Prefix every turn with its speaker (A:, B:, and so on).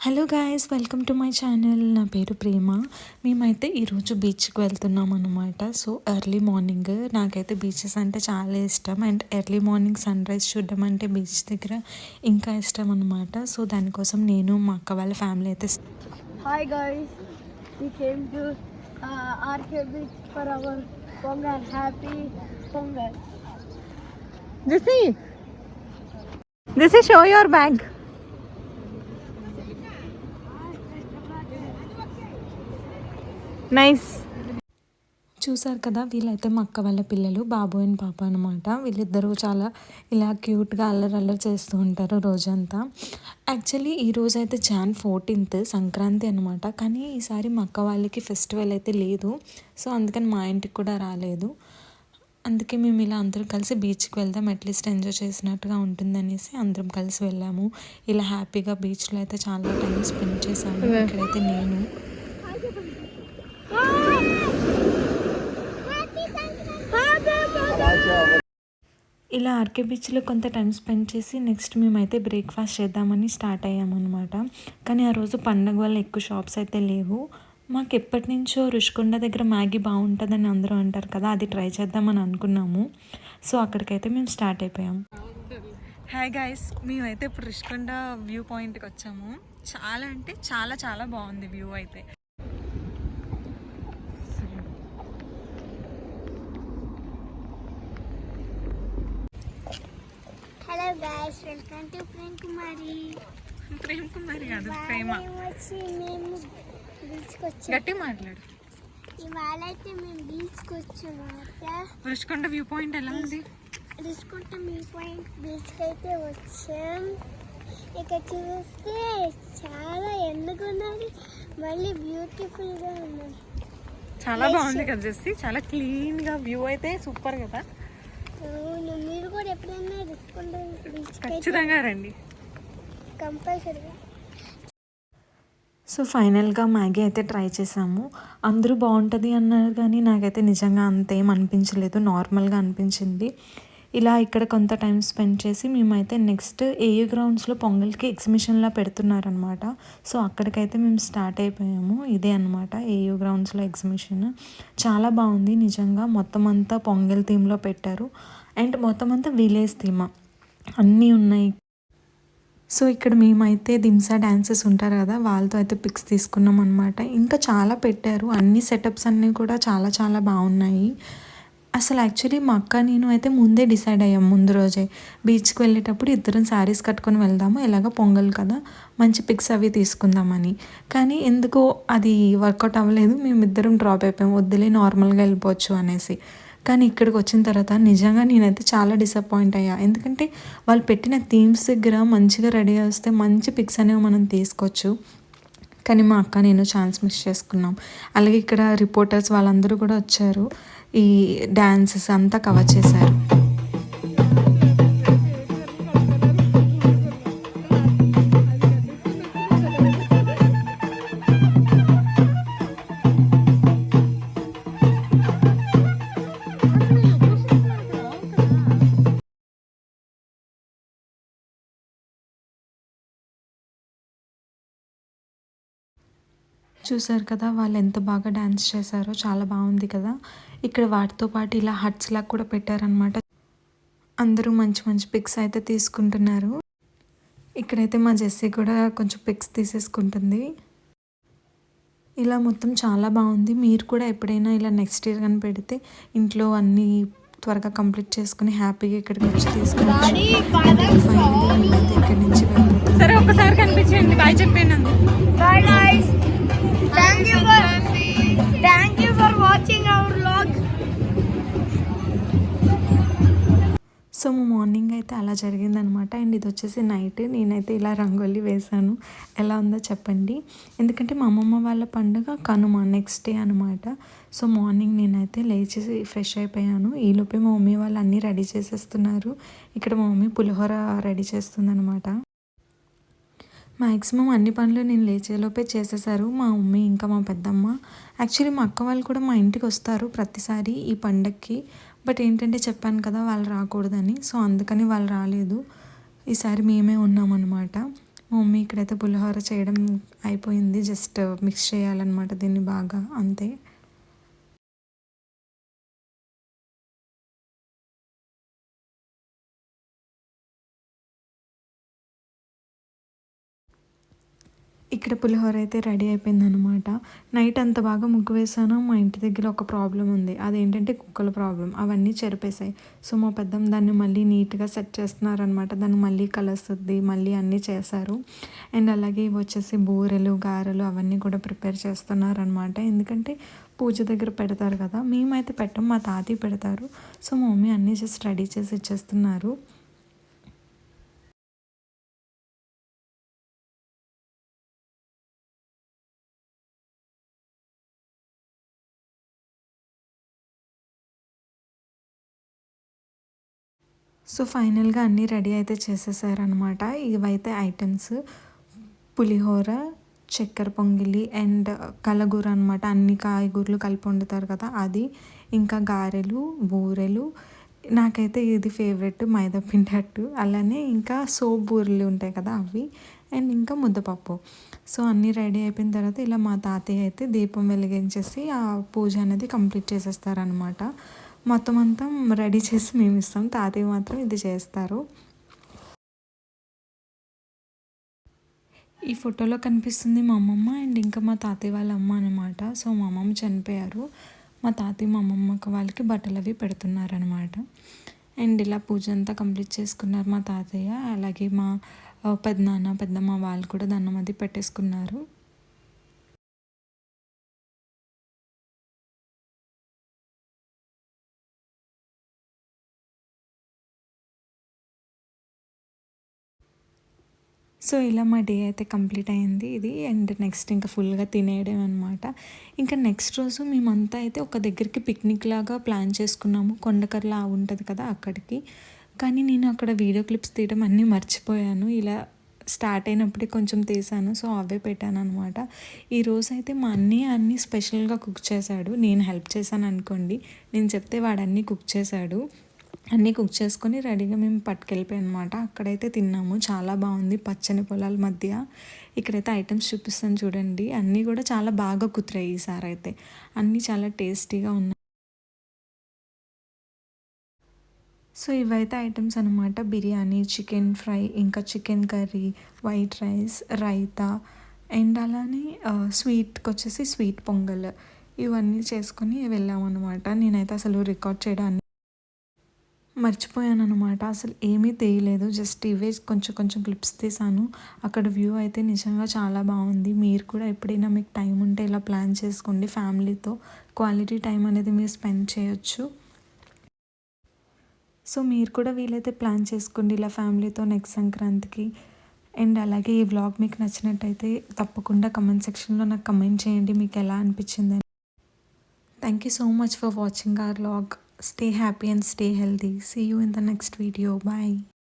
A: Hello guys, welcome to my channel. నా పేరు ప్రేమ. మేమైతే ఈరోజు బీచ్కి వెళ్తున్నాం అనమాట. సో ఎర్లీ మార్నింగ్ నాకైతే బీచెస్ అంటే చాలా ఇష్టం and early morning sunrise చూడడం అంటే బీచ్ దగ్గర ఇంకా ఇష్టం అనమాట. సో దానికోసం నేను మా అక్క వాళ్ళ ఫ్యామిలీ అయితే
B: Hi guys, we came to RK Beach for our Pongal. Happy Pongal.
C: This is show your bag. Nice.
A: చూసారు కదా, వీళ్ళైతే మా అక్క వాళ్ళ పిల్లలు, బాబు అండ్ పాప అనమాట. వీళ్ళిద్దరూ చాలా ఇలా క్యూట్గా అల్లరి చేస్తూ ఉంటారు రోజంతా. యాక్చువల్లీ ఈ రోజు అయితే Jan 14th సంక్రాంతి అనమాట. కానీ ఈసారి మా అక్క వాళ్ళకి ఫెస్టివల్ అయితే లేదు. సో అందుకని మా ఇంటికి కూడా రాలేదు. అందుకే మేము ఇలా అందరం కలిసి బీచ్కి వెళ్దాం, అట్లీస్ట్ ఎంజాయ్ చేసినట్టుగా ఉంటుందనేసి అందరం కలిసి వెళ్ళాము. ఇలా హ్యాపీగా బీచ్లో అయితే చాలా టైం స్పెండ్ చేశాము. ఇక్కడైతే నేను ఇలా ఆర్కే బీచ్లో కొంత టైం స్పెండ్ చేసి నెక్స్ట్ మేమైతే బ్రేక్ఫాస్ట్ చేద్దామని స్టార్ట్ అయ్యామన్నమాట. కానీ ఆ రోజు పండగ వల్ల ఎక్కువ షాప్స్ అయితే లేవు. మాకు ఎప్పటి నుంచో రుషికొండ దగ్గర మ్యాగీ బాగుంటుందని అందరూ అంటారు కదా, అది ట్రై చేద్దామని అనుకున్నాము. సో అక్కడికైతే మేము స్టార్ట్ అయిపోయాం. హాయ్ గాయస్, మేమైతే ఇప్పుడు రుషికొండ వ్యూ పాయింట్కి వచ్చాము. చాలా అంటే చాలా చాలా బాగుంది వ్యూ అయితే.
B: Hello guys, welcome to Prem Kumari.
A: Prem కుమారి కాదు, ప్రేమ.
B: మేము బీచ్కి వచ్చాము.
A: గట్టి మాట్లాడు.
B: ఇవాళ అయితే మేము బీచ్కి వచ్చామన్నమాట.
A: రుషికొండ వ్యూ పాయింట్ ఎలా ఉంది?
B: రుషికొండ వ్యూ పాయింట్ బీచ్కి అయితే వచ్చాం. ఇక్కడ చూస్తే చాలా ఎండగా ఉన్నది, మళ్ళీ బ్యూటిఫుల్గా ఉన్నది.
A: చాలా బాగుంది కదా జెస్సీ, చాలా క్లీన్గా వ్యూ అయితే సూపర్ కదా.
B: అవును, మీరు కూడా ఎప్పుడైనా రుషికొండ బీచ్కి
A: ఖచ్చితంగా రండి,
B: కంపల్సరీగా.
A: సో ఫైనల్గా మ్యాగీ అయితే ట్రై చేసాము. అందరూ బాగుంటుంది అన్నారు కానీ నాకైతే నిజంగా అంతేం అనిపించలేదు, నార్మల్గా అనిపించింది. ఇలా ఇక్కడ కొంత టైం స్పెండ్ చేసి మేమైతే నెక్స్ట్ ఏయూ గ్రౌండ్స్లో పొంగల్కి ఎగ్జిబిషన్లా పెడుతున్నారనమాట. సో అక్కడికైతే మేము స్టార్ట్ అయిపోయాము. ఇదే అనమాట ఏయూ గ్రౌండ్స్లో ఎగ్జిబిషన్. చాలా బాగుంది నిజంగా. మొత్తం అంతా పొంగల్ థీమ్లో పెట్టారు అండ్ మొత్తం అంతా విలేజ్ థీమ్ అన్నీ ఉన్నాయి. సో ఇక్కడ మేమైతే దింసా డ్యాన్సెస్ ఉంటారు కదా, వాళ్ళతో అయితే పిక్స్ తీసుకున్నాం అనమాట. ఇంకా చాలా పెట్టారు, అన్ని సెటప్స్ అన్నీ కూడా చాలా చాలా బాగున్నాయి. అసలు యాక్చువల్లీ మా అక్క నేను అయితే ముందే డిసైడ్ అయ్యాం, ముందు రోజే బీచ్కి వెళ్ళేటప్పుడు ఇద్దరం శారీస్ కట్టుకొని వెళ్దాము, ఎలాగ పొంగల్ కదా మంచి పిక్స్ అవి తీసుకుందామని. కానీ ఎందుకో అది వర్కౌట్ అవ్వలేదు. మేమిద్దరం డ్రాప్ అయిపోయాం, వద్దులే నార్మల్గా వెళ్ళిపోవచ్చు అనేసి. కానీ ఇక్కడికి వచ్చిన తర్వాత నిజంగా నేనైతే చాలా డిసప్పాయింట్ అయ్యా. ఎందుకంటే వాళ్ళు పెట్టిన థీమ్స్ దగ్గర మంచిగా రెడీ వస్తే మంచి పిక్స్ అనేవి మనం తీసుకోవచ్చు. కానీ మా అక్క నేను ఛాన్స్ మిస్ చేసుకున్నాం. అలాగే ఇక్కడ రిపోర్టర్స్ వాళ్ళందరూ కూడా వచ్చారు, ఈ డ్యాన్సెస్ అంతా కవర్ చేశారు. చూసారు కదా వాళ్ళు ఎంత బాగా డ్యాన్స్ చేశారో, చాలా బాగుంది కదా. ఇక్కడ వాటితో పాటు ఇలా హట్స్ లాగా కూడా పెట్టారనమాట. అందరూ మంచి మంచి పిక్స్ అయితే తీసుకుంటున్నారు. ఇక్కడైతే మా జెస్సీ కూడా కొంచెం పిక్స్ తీసేసుకుంటుంది. ఇలా మొత్తం చాలా బాగుంది. మీరు కూడా ఎప్పుడైనా ఇలా నెక్స్ట్ ఇయర్ కానీ పెడితే ఇంట్లో అన్నీ త్వరగా కంప్లీట్ చేసుకుని హ్యాపీగా ఇక్కడికి వచ్చి తీసుకోవచ్చు. ఫైనల్లీ మేమైతే ఇక్కడి నుంచి వెళ్ళిపోతాం.
C: సరే ఒకసారి కనిపించండి, బాయ్ చెప్పాను.
B: Bye guys. Thank you for watching our vlog.
A: So మా మార్నింగ్ అయితే అలా జరిగిందనమాట. అండ్ ఇది వచ్చేసి నైట్. నేనైతే ఇలా రంగోలీ వేశాను, ఎలా ఉందో చెప్పండి. ఎందుకంటే మా అమ్మమ్మ వాళ్ళ పండుగ కనుమ నెక్స్ట్ డే అనమాట. సో మార్నింగ్ నేనైతే లేచి ఫ్రెష్ అయిపోయాను. ఈలోపే మా మమ్మీ వాళ్ళు అన్నీ రెడీ చేసేస్తున్నారు. ఇక్కడ మా మమ్మీ పులిహోర రెడీ చేస్తుందనమాట. మ్యాక్సిమం అన్ని పనులు నేను లేచేలోపే చేసేసారు మా మమ్మీ ఇంకా మా పెద్దమ్మ. యాక్చువల్లీ మా అక్క వాళ్ళు కూడా మా ఇంటికి వస్తారు ప్రతిసారి ఈ పండగకి. బట్ ఏంటంటే చెప్పాను కదా వాళ్ళు రాకూడదని, సో అందుకని వాళ్ళు రాలేదు. ఈసారి మేమే ఉన్నామన్నమాట. మా మమ్మీ ఇక్కడైతే పులిహోర చేయడం అయిపోయింది. జస్ట్ మిక్స్ చేయాలన్నమాట దీన్ని బాగా, అంతే. ఇక్కడ పులిహోర అయితే రెడీ అయిపోయిందనమాట. నైట్ అంత బాగా ముగ్గు వేసాను. మా ఇంటి దగ్గర ఒక ప్రాబ్లం ఉంది. అదేంటంటే కుక్కల ప్రాబ్లం. అవన్నీ చెరిపేశాయి. సో మా పెద్దమ్మ దాన్ని మళ్ళీ నీట్గా సెట్ చేస్తున్నారనమాట. దాన్ని మళ్ళీ కలుస్తుంది, మళ్ళీ అన్నీ చేశారు. అండ్ అలాగే ఇవి వచ్చేసి బూరెలు, గారెలు అవన్నీ కూడా ప్రిపేర్ చేస్తున్నారనమాట. ఎందుకంటే పూజ దగ్గర పెడతారు కదా. మేమైతే పెట్టం, మా తాతయ్య పెడతారు. సో మా మమ్మీ అన్నీ జస్ట్ రెడీ చేసి ఇచ్చేస్తున్నారు. సో ఫైనల్గా అన్నీ రెడీ అయితే చేసేసారనమాట. ఇవైతే ఐటమ్స్ పులిహోర, చక్కెర పొంగలి అండ్ కలగూర అనమాట. అన్ని కాయగూరలు కలిపి వండుతారు కదా అది. ఇంకా గారెలు, బూరెలు, నాకైతే ఇది ఫేవరెట్ మైదా పిండి అట్టు. అలానే ఇంకా సోప్ బూరెలు ఉంటాయి కదా అవి, అండ్ ఇంకా ముద్దపప్పు. సో అన్నీ రెడీ అయిపోయిన తర్వాత ఇలా మా తాతయ్య అయితే దీపం వెలిగించేసి ఆ పూజ అనేది కంప్లీట్ చేసేస్తారనమాట. మొత్తం అంతా రెడీ చేసి మేము ఇస్తాం. తాతయ్య మాత్రం ఇది చేస్తారు. ఈ ఫోటోలో కనిపిస్తుంది మా అమ్మమ్మ అండ్ ఇంకా మా తాతయ్య వాళ్ళ అమ్మ అనమాట. సో మా అమ్మమ్మ చనిపోయారు. మా తాతయ్య మా అమ్మమ్మకి వాళ్ళకి బట్టలు అవి పెడుతున్నారనమాట. అండ్ ఇలా పూజ అంతా కంప్లీట్ చేసుకున్నారు మా తాతయ్య. అలాగే మా పెద్దనాన్న, పెద్దమ్మ వాళ్ళు కూడా దండం అది పెట్టేసుకున్నారు. సో ఇలా మా డే అయితే కంప్లీట్ అయింది ఇది. అండ్ నెక్స్ట్ ఇంకా ఫుల్గా తినేయడం అనమాట. ఇంకా నెక్స్ట్ రోజు మేమంతా అయితే ఒక దగ్గరికి పిక్నిక్ లాగా ప్లాన్ చేసుకున్నాము. కొండకర్ల ఉంటుంది కదా అక్కడికి. కానీ నేను అక్కడ వీడియో క్లిప్స్ తీయడం అన్నీ మర్చిపోయాను. ఇలా స్టార్ట్ అయినప్పుడే కొంచెం తీసాను. సో అవే పెట్టాను అనమాట. ఈరోజు అయితే మా అన్నీ స్పెషల్గా కుక్ చేశాడు. నేను హెల్ప్ చేశాను అనుకోండి. నేను చెప్తే వాడు అన్నీ కుక్ చేశాడు. అన్నీ కుక్ చేసుకొని రెడీగా మేము పట్టుకెళ్ళిపోయాం అనమాట. అక్కడైతే తిన్నాము. చాలా బాగుంది పచ్చని పొలాల మధ్య. ఇక్కడైతే ఐటమ్స్ చూపిస్తాను చూడండి. అన్నీ కూడా చాలా బాగా కుదిరాయి ఈసారి అయితే. అన్నీ చాలా టేస్టీగా ఉన్నాయి. సో ఇవైతే ఐటమ్స్ అనమాట. బిర్యానీ, చికెన్ ఫ్రై, ఇంకా chicken curry, white rice, raita, and అలానే స్వీట్కి వచ్చేసి స్వీట్ పొంగల్, ఇవన్నీ చేసుకొని వెళ్ళామన్నమాట. నేనైతే అసలు రికార్డ్ చేయడానికి మర్చిపోయాను అనమాట. అసలు ఏమీ తీయలేదు. జస్ట్ ఇవే కొంచెం క్లిప్స్ తీసాను. అక్కడ వ్యూ అయితే నిజంగా చాలా బాగుంది. మీరు కూడా ఎప్పుడైనా మీకు టైం ఉంటే ఇలా ప్లాన్ చేసుకోండి. ఫ్యామిలీతో క్వాలిటీ టైం అనేది మీరు స్పెండ్ చేయొచ్చు. సో మీరు కూడా వీలైతే ప్లాన్ చేసుకోండి ఇలా ఫ్యామిలీతో నెక్స్ట్ సంక్రాంతికి. అండ్ అలాగే ఈ వ్లాగ్ మీకు నచ్చినట్టయితే తప్పకుండా కమెంట్ సెక్షన్లో నాకు కమెంట్ చేయండి మీకు ఎలా అనిపించిందని. Thank you so much for watching our vlog. Stay happy and stay healthy. See you in the next video. Bye.